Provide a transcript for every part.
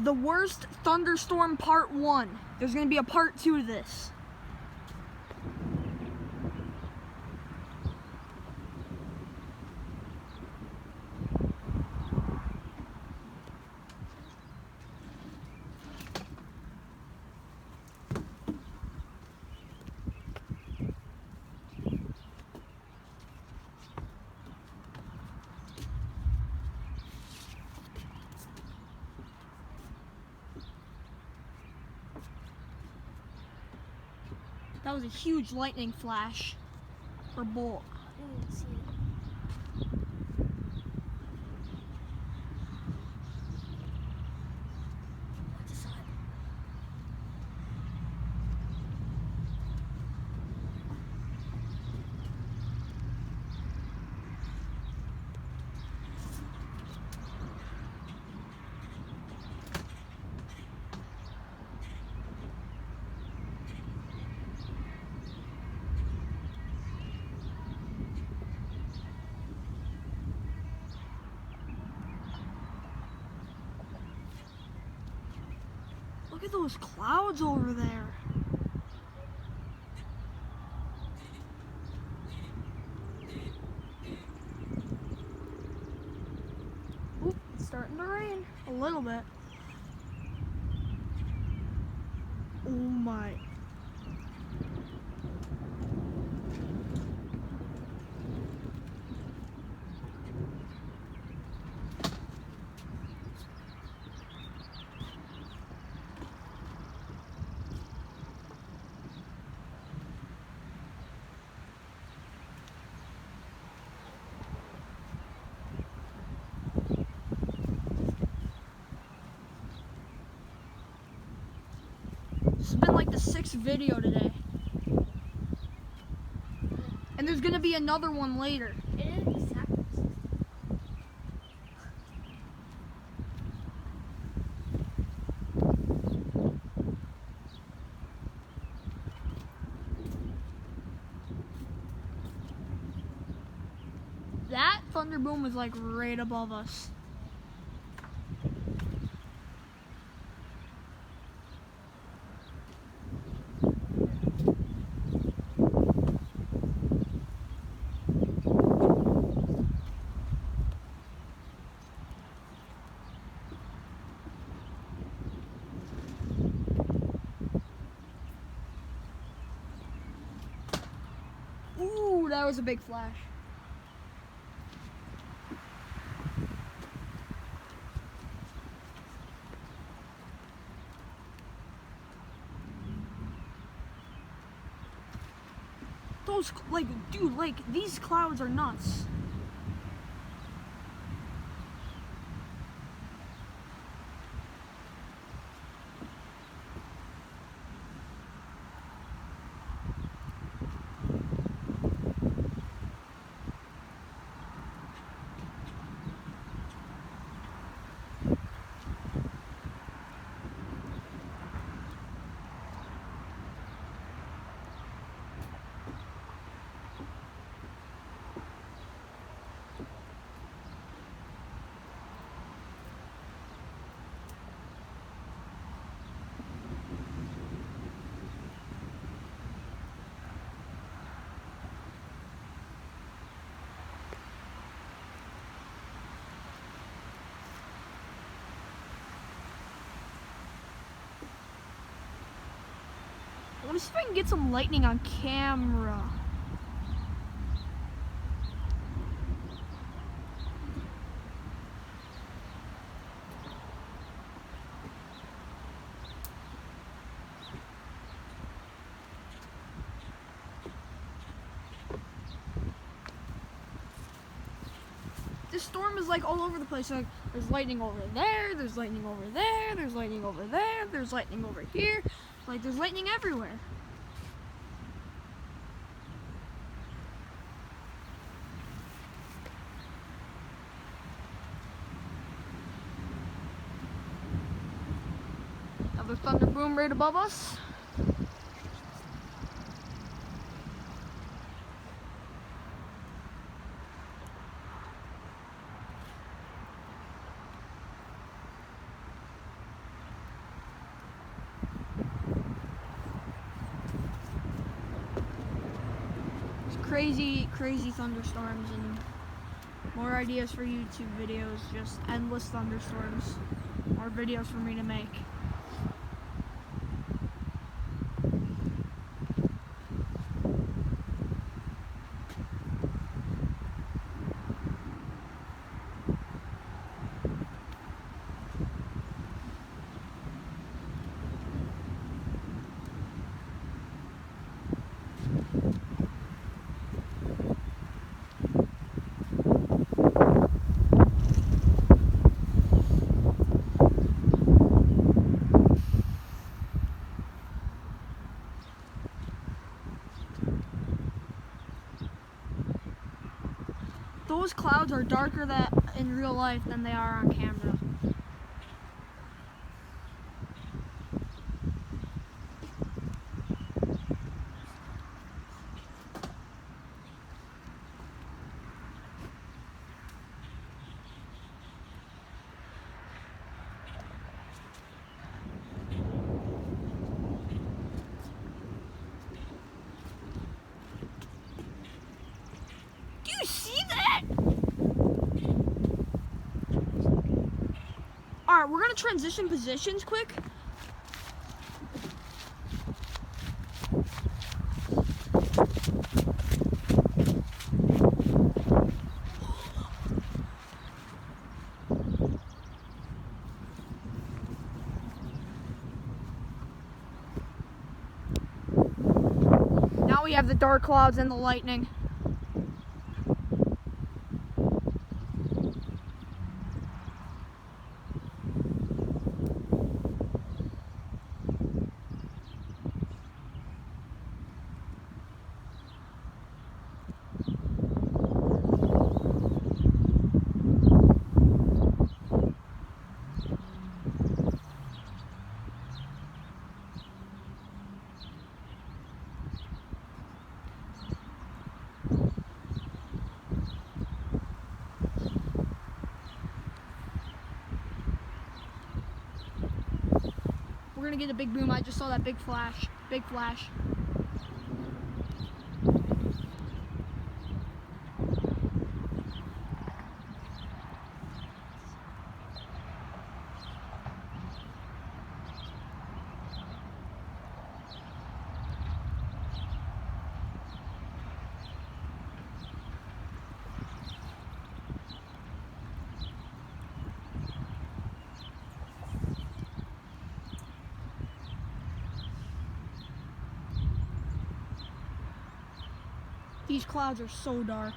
The worst thunderstorm part 1. There's gonna be a part 2 to this. That was a huge lightning flash or bolt. I didn't see it. I just saw it. Look at those clouds over there. Oop, it's starting to rain a little bit. Oh my. This has been like the 6th video today. And there's gonna be another one later. It is exactly. That thunder boom was like right above us. Ooh, that was a big flash. Those, like, dude, like, these clouds are nuts. Let me see if I can get some lightning on camera. This storm is like all over the place. Like there's lightning over there, there's lightning over there, there's lightning over there, there's lightning over here. Like there's lightning everywhere. Another thunder boom right above us. crazy thunderstorms and more ideas for YouTube videos, just endless thunderstorms, more videos for me to make. Those clouds are darker in real life than they are on camera. Do you see that? Alright, we're gonna transition positions quick. Now we have the dark clouds and the lightning. We're gonna get a big boom. I just saw that big flash. Big flash. These clouds are so dark.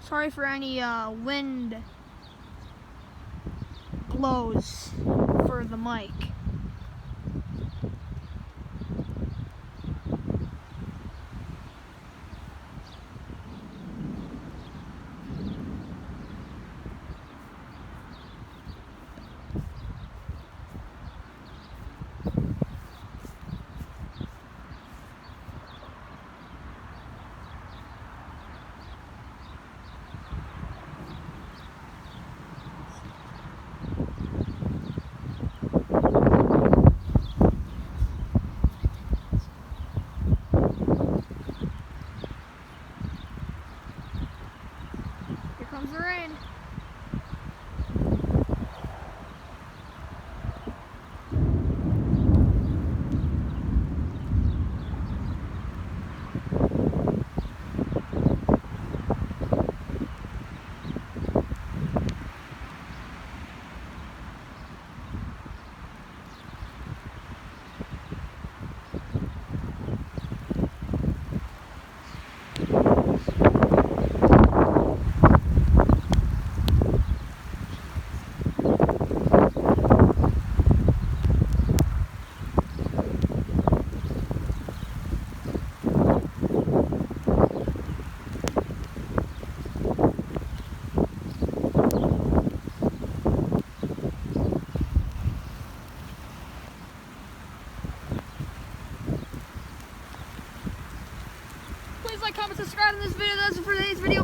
Sorry for any wind blows for the mic. comment, subscribe in this video. That's it for today's video.